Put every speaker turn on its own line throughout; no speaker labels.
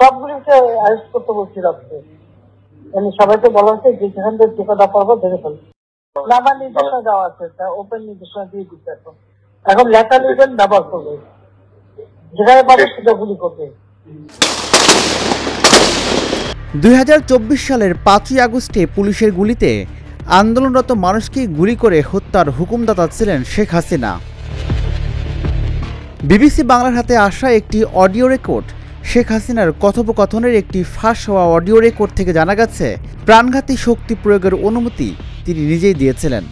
সবগুলিকে arrest করতে বলছি রাখতে, মানে সবাইকে বলা হচ্ছে যে যেখান থেকে টিকাটা পারবো ধরে ফেল। আমার নির্দেশনা দেওয়া আছে, ওপেন নির্দেশনা দিয়ে দিচ্ছে। এখন লেখা লিখবেন ব্যবহার করবে, যেখানে পাবে সেটা গুলি করবে।
2024 সালের 5ই আগস্টে পুলিশের গুলিতে আন্দোলনরত মানুষকে গুলি করে হত্যার হুকুমদাতা ছিলেন শেখ হাসিনা। বিবিসি বাংলার হাতে আসা একটি অডিও রেকর্ড, শেখ হাসিনার কথোপকথনের একটি ফাঁস হওয়া অডিও রেকর্ড থেকে জানা গেছে প্রাণঘাতী শক্তি প্রয়োগের অনুমতি তিনি নিজেই দিয়েছিলেন।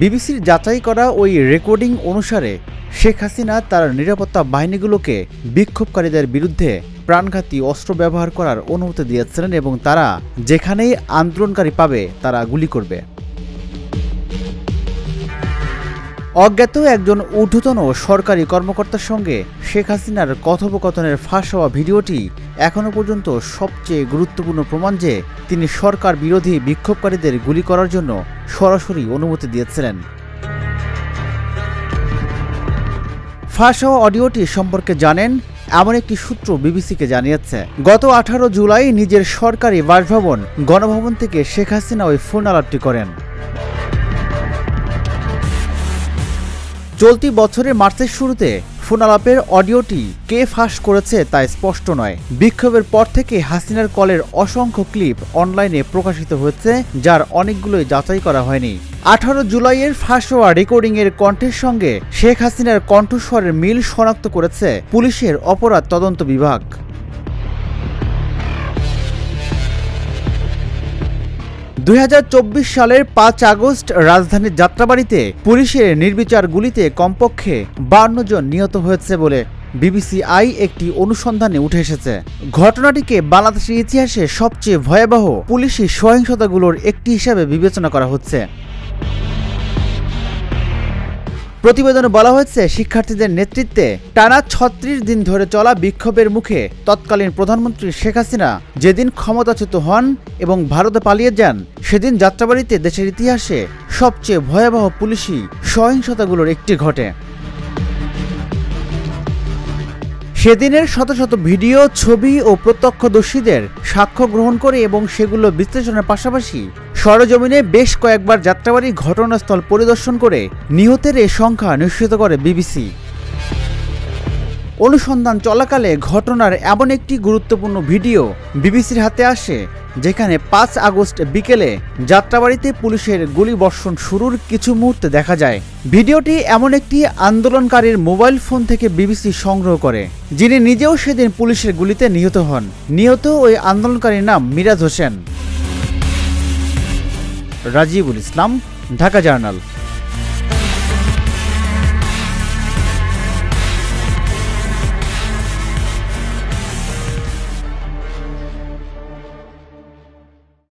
বিবিসির যাচাই করা ওই রেকর্ডিং অনুসারে শেখ হাসিনা তার নিরাপত্তা বাহিনীগুলোকে বিক্ষোভকারীদের বিরুদ্ধে প্রাণঘাতী অস্ত্র ব্যবহার করার অনুমতি দিয়েছিলেন এবং তারা যেখানেই আন্দোলনকারী পাবে তারা গুলি করবে। অজ্ঞাত একজন ঊর্ধ্বতন সরকারি কর্মকর্তার সঙ্গে শেখ হাসিনার কথোপকথনের ফাঁস হওয়া ভিডিওটি এখনও পর্যন্ত সবচেয়ে গুরুত্বপূর্ণ প্রমাণ যে তিনি সরকার বিরোধী বিক্ষোভকারীদের গুলি করার জন্য সরাসরি অনুমতি দিয়েছিলেন। ফাঁস হওয়া অডিওটি সম্পর্কে জানেন এমন একটি সূত্র বিবিসিকে জানিয়েছে, গত 18 জুলাই নিজের সরকারি বাসভবন গণভবন থেকে শেখ হাসিনা ওই ফোন আলাপটি করেন। চলতি বছরের মার্চের শুরুতে ফোন আলাপের অডিওটি কে ফাঁস করেছে তা স্পষ্ট নয়। বিক্ষোভের পর থেকে হাসিনার কলের অসংখ্য ক্লিপ অনলাইনে প্রকাশিত হয়েছে, যার অনেকগুলোই যাচাই করা হয়নি। 18 জুলাইয়ের ফাঁস হওয়া রেকর্ডিংয়ের কণ্ঠের সঙ্গে শেখ হাসিনার কণ্ঠস্বরের মিল শনাক্ত করেছে পুলিশের অপরাধ তদন্ত বিভাগ। (2024 সালের 5 আগস্ট রাজধানীর যাত্রাবাড়িতে পুলিশের নির্বিচার গুলিতে কমপক্ষে 52 জন নিহত হয়েছে বলে বিবিসিআই একটি অনুসন্ধানে উঠে এসেছে। ঘটনাটিকে বাংলাদেশের ইতিহাসে সবচেয়ে ভয়াবহ পুলিশি সহিংসতাগুলোর একটি হিসাবে বিবেচনা করা হচ্ছে। প্রতিবেদনে বলা হয়েছে, শিক্ষার্থীদের নেতৃত্বে টানা 36 দিন ধরে চলা বিক্ষোভের মুখে তৎকালীন প্রধানমন্ত্রী শেখ হাসিনা যেদিন ক্ষমতাচ্যুত হন এবং ভারতে পালিয়ে যান, সেদিন যাত্রাবাড়িতে দেশের ইতিহাসে সবচেয়ে ভয়াবহ পুলিশি সহিংসতাগুলোর একটি ঘটে। সেদিনের শত শত ভিডিও, ছবি ও প্রত্যক্ষদর্শীদের সাক্ষ্য গ্রহণ করে এবং সেগুলো বিশ্লেষণের পাশাপাশি সরেজমিনে বেশ কয়েকবার যাত্রাবাড়ি ঘটনাস্থল পরিদর্শন করে নিহতের এই সংখ্যা নিশ্চিত করে বিবিসি। অনুসন্ধান চলাকালে ঘটনার এমন একটি গুরুত্বপূর্ণ ভিডিও বিবিসির হাতে আসে, যেখানে 5 আগস্ট বিকেলে যাত্রাবাড়িতে পুলিশের গুলিবর্ষণ শুরুর কিছু মুহূর্তে দেখা যায়। ভিডিওটি এমন একটি আন্দোলনকারীর মোবাইল ফোন থেকে বিবিসি সংগ্রহ করে, যিনি নিজেও সেদিন পুলিশের গুলিতে নিহত হন। নিহত ওই আন্দোলনকারীর নাম মিরাজ হোসেন। রাজিবুল ইসলাম, ঢাকা জার্নাল।